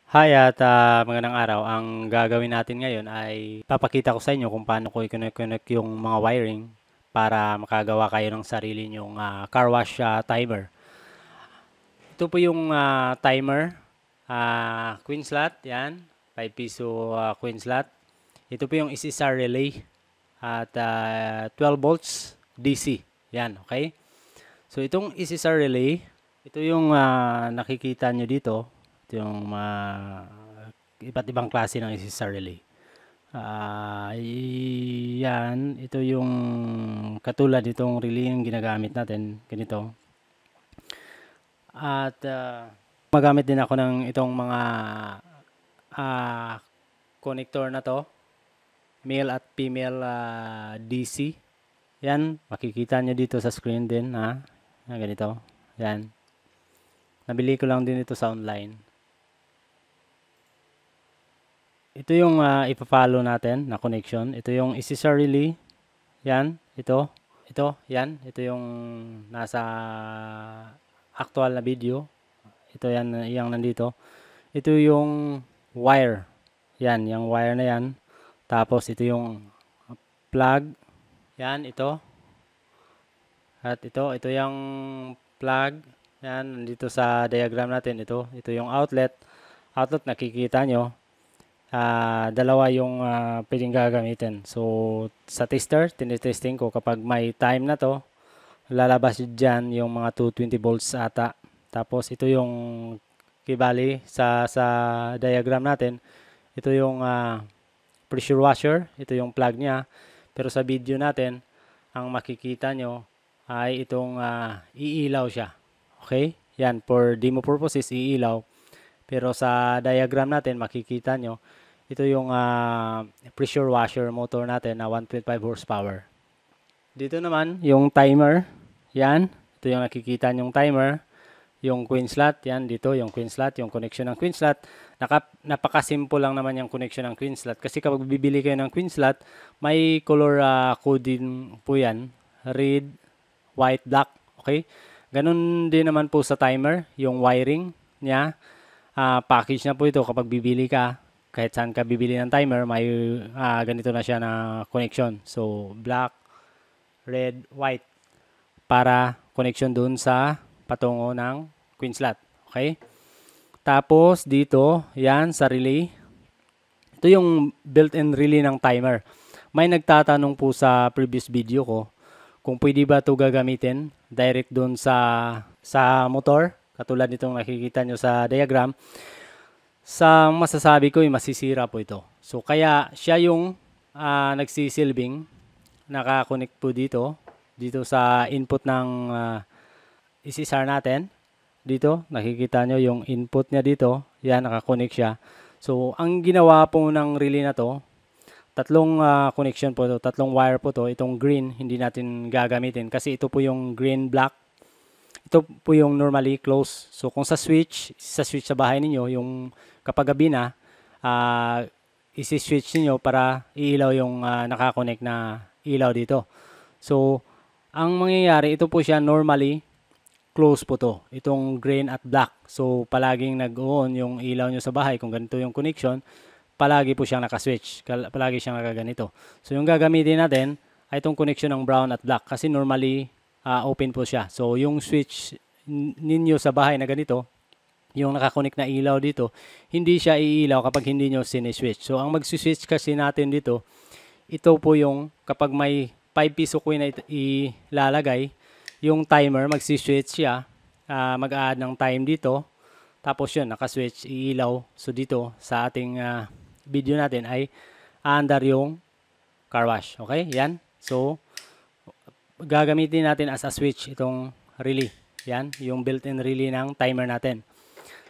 Hi at magandang araw. Ang gagawin natin ngayon ay papakita ko sa inyo kung paano ko i-connect yung mga wiring para makagawa kayo ng sarili nyong car wash timer. Ito po yung timer, queen slot, yan, 5 piso queen slot. Ito po yung SSR relay at 12 volts DC. Yan, okay? So itong SSR relay, ito yung nakikita nyo dito. Ito yung iba't ibang klase ng SSR relay. Yan, ito yung katulad itong relay yung ginagamit natin, ganito. At magamit din ako ng itong mga connector na to, male at female DC. Yan, makikita nyo dito sa screen din, ganito. Yan. Nabili ko lang din ito sa online. Ito yung ipa-follow natin na connection. Ito yung SSR relay. Yan, ito. Ito, yan. Ito yung nasa actual na video. Ito yan, yung nandito. Ito yung wire. Yan, yung wire na yan. Tapos ito yung plug. Yan, ito. At ito yung plug. Yan, nandito sa diagram natin. Ito yung outlet. Outlet, nakikita nyo. Dalawa yung pwedeng gagamitin. So, sa tester, tinitesting ko kapag may time na to, lalabas dyan yung mga 220 volts ata. Tapos, ito yung kibali sa diagram natin. Ito yung pressure washer. Ito yung plug niya. Pero sa video natin, ang makikita nyo ay itong iilaw siya. Okay? Yan, for demo purposes, iilaw. Pero sa diagram natin, makikita nyo, ito yung pressure washer motor natin na 1.5 horsepower. Dito naman, yung timer. Yan. Ito yung nakikita nyong timer. Yung queen slot. Yan, dito yung queen slot. Yung connection ng queen slot. Napaka-simple lang naman yung connection ng queen slot. Kasi kapag bibili kayo ng queen slot, may color coding po yan. Red, white, black. Okay? Ganun din naman po sa timer. Yung wiring niya. Package na po ito kapag bibili ka. Kahit saan ka bibili ng timer, may ganito na siya na connection. So, black, red, white. Para connection dun sa patungo ng queen slot. Okay? Tapos, dito, yan, sa relay. Ito yung built-in relay ng timer. May nagtatanong po sa previous video ko kung pwede ba ito gagamitin direct dun sa motor. Katulad nitong nakikita nyo sa diagram. Sa masasabi ko, masisira po ito. So, kaya siya yung nagsisilbing nakakonect po dito sa input ng SSR natin. Dito, nakikita nyo yung input niya dito. Yan, nakakonect siya. So, ang ginawa po ng relay na to, tatlong connection po to, tatlong wire po to. Itong green, hindi natin gagamitin kasi ito po yung green black. Ito po yung normally close. So, kung sa switch sa bahay ninyo, yung kapag gabi na, isi-switch niyo para iilaw yung nakakonect na ilaw dito. So, ang mangyayari, ito po siya normally close po to. Itong green at black. So, palaging nag-on yung ilaw nyo sa bahay. Kung ganito yung connection, palagi po siyang nakaswitch. Palagi siyang nakaganito. So, yung gagamitin natin ay itong connection ng brown at black. Kasi normally, open po siya. So, yung switch ninyo sa bahay na ganito, yung nakakonect na ilaw dito, hindi siya iilaw kapag hindi nyo siniswitch. So, ang mag-switch kasi natin dito, ito po yung kapag may 5 piso coin na ilalagay, yung timer, mag-switch siya, mag-add ng time dito, tapos yun, nakaswitch, iilaw. So, dito, sa ating video natin ay under yung car wash. Okay? Yan. So, gagamitin natin as a switch itong relay. Yan, yung built-in relay ng timer natin.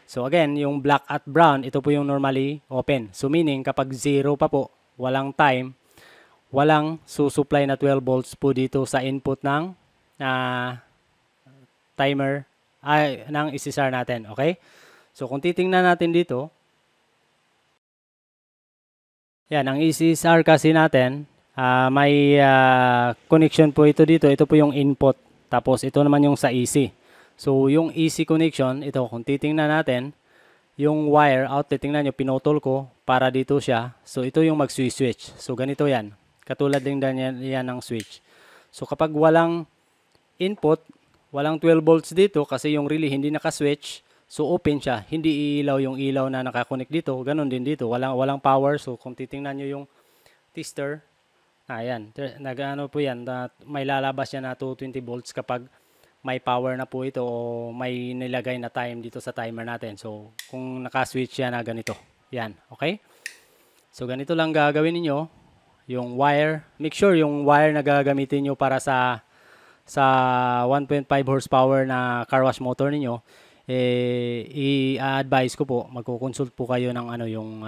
So again, yung black at brown, ito po yung normally open. So meaning, kapag 0 pa po, walang time, walang susupply na 12 volts po dito sa input ng timer, ng SSR natin. Okay? So kung titingnan natin dito, yan, ang SSR kasi natin, may connection po ito dito. Ito po yung input. Tapos ito naman yung sa AC. So yung AC connection, ito kung titingnan natin, yung wire outlet, tingnan nyo, pinutol ko para dito siya. So, ito yung mag-switch. So, ganito yan. Katulad din yan ng switch. So, kapag walang input, walang 12 volts dito kasi yung relay hindi naka-switch, so open siya. Hindi iilaw yung ilaw na nakakonect dito. Ganon din dito. Walang power. So, kung titingnan nyo yung tester, ayan, nag-ano po yan, may lalabas yan na 220 volts kapag may power na po ito o may nilagay na time dito sa timer natin. So, kung naka-switch yan na ganito. Yan, okay? So, ganito lang gagawin niyo yung wire. Make sure yung wire na gagamitin nyo para sa 1.5 horsepower na car wash motor niyo, i-advise ko po, magko-consult po kayo ng yung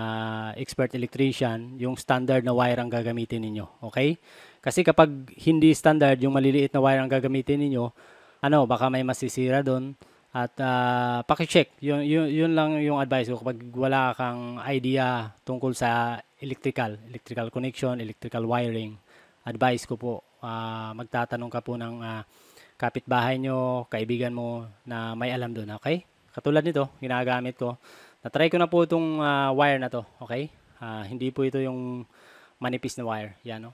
expert electrician, yung standard na wire ang gagamitin niyo. Okay? Kasi kapag hindi standard, yung maliliit na wire ang gagamitin niyo, baka may masisira doon. At paki-check. Yun lang yung advice ko kapag wala kang idea tungkol sa electrical connection, electrical wiring. Advice ko po, magtatanong ka po ng kapitbahay nyo, kaibigan mo na may alam doon. Okay? Katulad nito, ginagamit ko. Na-try ko na po itong wire na to. Okay? Hindi po ito yung manipis na wire. Yan, no?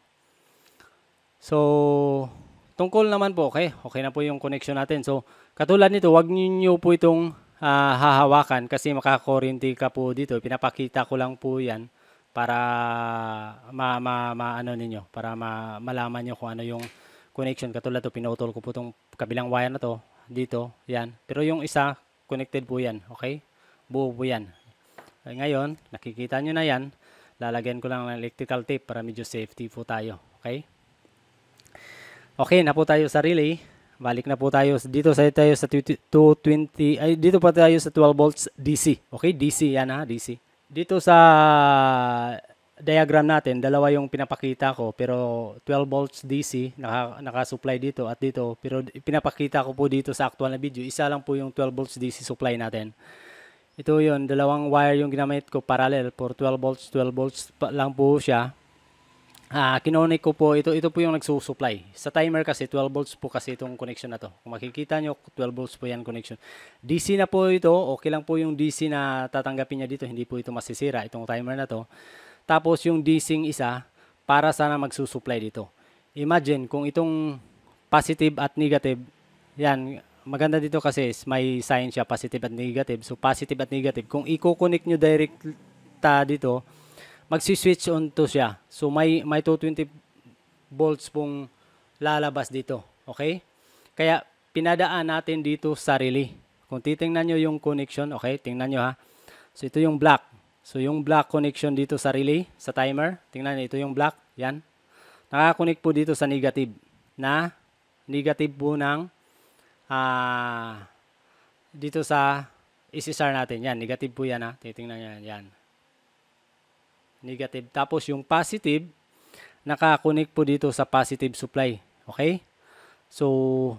So, tungkol naman po, okay na po yung connection natin. So, katulad nito, wag niyo po itong hahawakan kasi makakuryente ka po dito. Pinapakita ko lang po yan para ninyo, para malaman nyo kung ano yung connection. Katulad to, pinutol ko po itong kabilang wire na to, dito, yan. Pero yung isa, connected po yan, okay? Buo po yan. Ngayon, nakikita nyo na yan. Lalagyan ko lang ng electrical tape para medyo safety po tayo, okay? Okay, na po tayo sa relay. Balik na po tayo dito sa 220 dito pa tayo sa 12 volts DC. Okay, DC yan DC. Dito sa diagram natin, dalawa yung pinapakita ko pero 12 volts DC naka-supply dito at dito, pero pinapakita ko po dito sa actual na video, isa lang po yung 12 volts DC supply natin. Ito yun, dalawang wire yung ginamit ko parallel for 12 volts lang po siya. Kinonek ko po, ito po yung nagsusupply. Sa timer kasi, 12 volts po kasi itong connection na to. Kung makikita nyo, 12 volts po yan connection. DC na po ito, okay lang po yung DC na tatanggapin niya dito, hindi po ito masisira, itong timer na to. Tapos yung DC isa, para sana magsusupply dito. Imagine, kung itong positive at negative, yan, maganda dito kasi may sign siya, positive at negative. So, positive at negative. Kung i-connect nyo direct dito, magsi-switch on to siya. So, may 220 volts pong lalabas dito. Okay? Kaya, pinadaan natin dito sa relay. Kung titingnan nyo yung connection, okay? Tingnan nyo ha. So, ito yung black. So, yung black connection dito sa relay, sa timer. Tingnan nyo, ito yung black. Yan. Nakakonect po dito sa negative. Na negative po ng dito sa SSR natin. Yan, negative po yan ha. Titingnan nyo yan. Negative. Tapos yung positive, nakakonect po dito sa positive supply. Okay? So,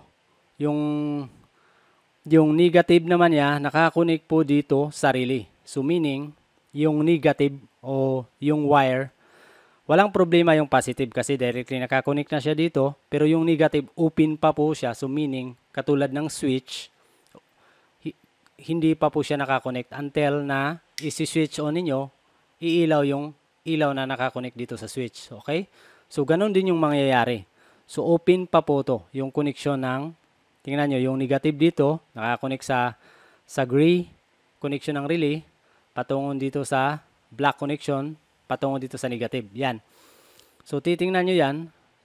yung negative naman niya, nakakonect po dito sa relay. So, meaning, yung negative o yung wire, walang problema yung positive kasi directly nakakonect na siya dito. Pero yung negative, open pa po siya. So, meaning, katulad ng switch, hindi pa po siya nakakonect until na isi-switch on ninyo, iilaw yung ilaw na nakakonect dito sa switch. Okay? So, ganun din yung mangyayari. So, open pa po to yung connection ng, tingnan nyo, yung negative dito, nakakonect sa gray connection ng relay, patungon dito sa black connection, patungo dito sa negative. Yan. So, titingnan nyo yan,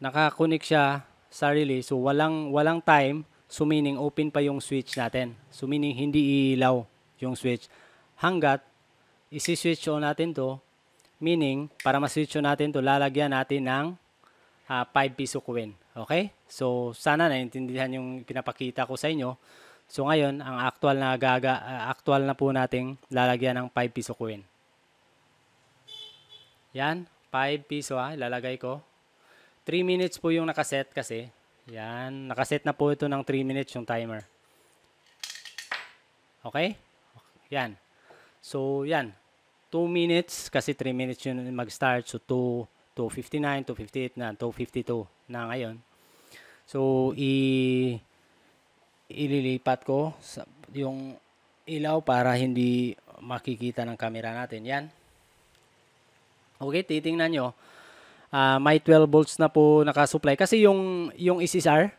nakakonect siya sa relay. So, walang time. So, meaning, open pa yung switch natin. So, meaning, hindi iilaw yung switch. Hanggat, isi-switch on natin to, meaning, para ma-switch on natin to, lalagyan natin ng 5 piso coin. Okay? So, sana naintindihan yung pinapakita ko sa inyo. So, ngayon, ang actual na po nating lalagyan ng 5 piso coin. Yan, 5 piso ilalagay ko. 3 minutes po yung nakaset kasi. Yan, nakaset na po ito ng 3 minutes yung timer. Okay? Yan. So, yan. 2 minutes kasi 3 minutes yun mag-start. So, 2:59, 2:58 na, 2:52 na ngayon. So, ililipat ko yung ilaw para hindi makikita ng camera natin. Yan. Okay, titingnan nyo. May 12 volts na po nakasupply. Kasi yung SSR,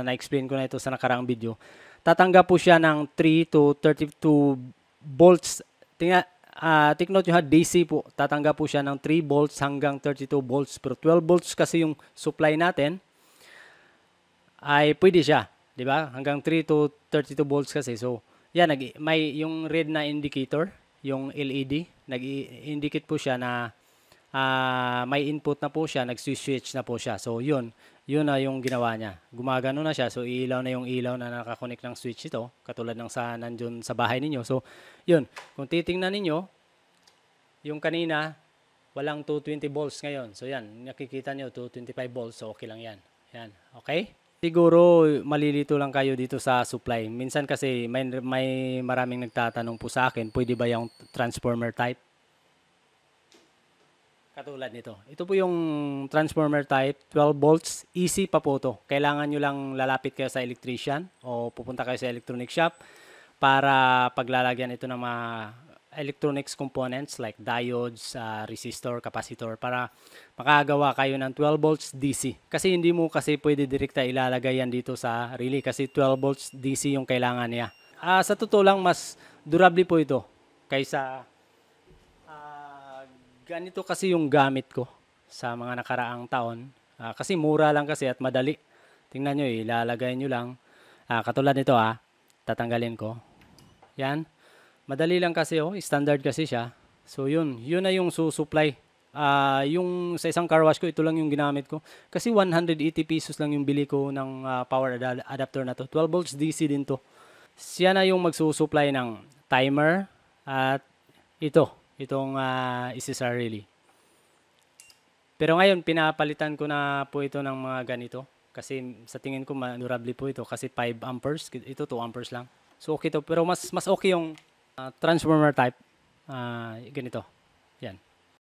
na-explain ko na ito sa nakaraang video, tatanggap po siya ng 3 to 32 volts. Take note nyo ha, DC po. Tatanggap po siya ng 3 volts hanggang 32 volts. Pero 12 volts kasi yung supply natin, ay pwede siya. Diba? Hanggang 3 to 32 volts kasi. So, yan, may yung red na indicator, yung LED, nag-indicate po siya na may input na po siya, nag-switch na po siya. So, yun na yung ginawa niya. Gumagano na siya. So, ilaw na yung ilaw na nakakonect ng switch ito. Katulad ng nandun sa bahay ninyo. So, yun. Kung titingnan ninyo, yung kanina, walang 220 volts ngayon. So, yan. Nakikita nyo, 225 volts. So, okay lang yan. Yan. Okay? Siguro, malilito lang kayo dito sa supply. Minsan kasi, may maraming nagtatanong po sa akin, pwede ba yung transformer type? Katulad nito. Ito po yung transformer type, 12 volts, easy pa po to. Kailangan nyo lang lalapit kayo sa electrician o pupunta kayo sa electronic shop para paglalagyan ito ng mga electronics components like diodes, resistor, capacitor para makagawa kayo ng 12 volts DC. Kasi hindi mo kasi pwede direkta ilalagay yan dito sa relay kasi 12 volts DC yung kailangan niya. Sa totoo lang, mas durable po ito kaysa ganito kasi yung gamit ko sa mga nakaraang taon. Kasi mura lang kasi at madali. Tingnan nyo, ilalagay nyo lang. Katulad nito tatanggalin ko. Yan. Madali lang kasi standard kasi siya. So yun na yung susupply. Yung sa isang car wash ko, ito lang yung ginamit ko. Kasi 180 pesos lang yung bili ko ng power adapter na to. 12 volts DC din to. Siya na yung magsusupply ng timer at itong SSR relay. Pero ngayon, pinapalitan ko na po ito ng mga ganito. Kasi sa tingin ko, durable po ito. Kasi 5 amperes. Ito 2 amperes lang. So okay to. Pero mas okay yung transformer type. Ganito. Yan.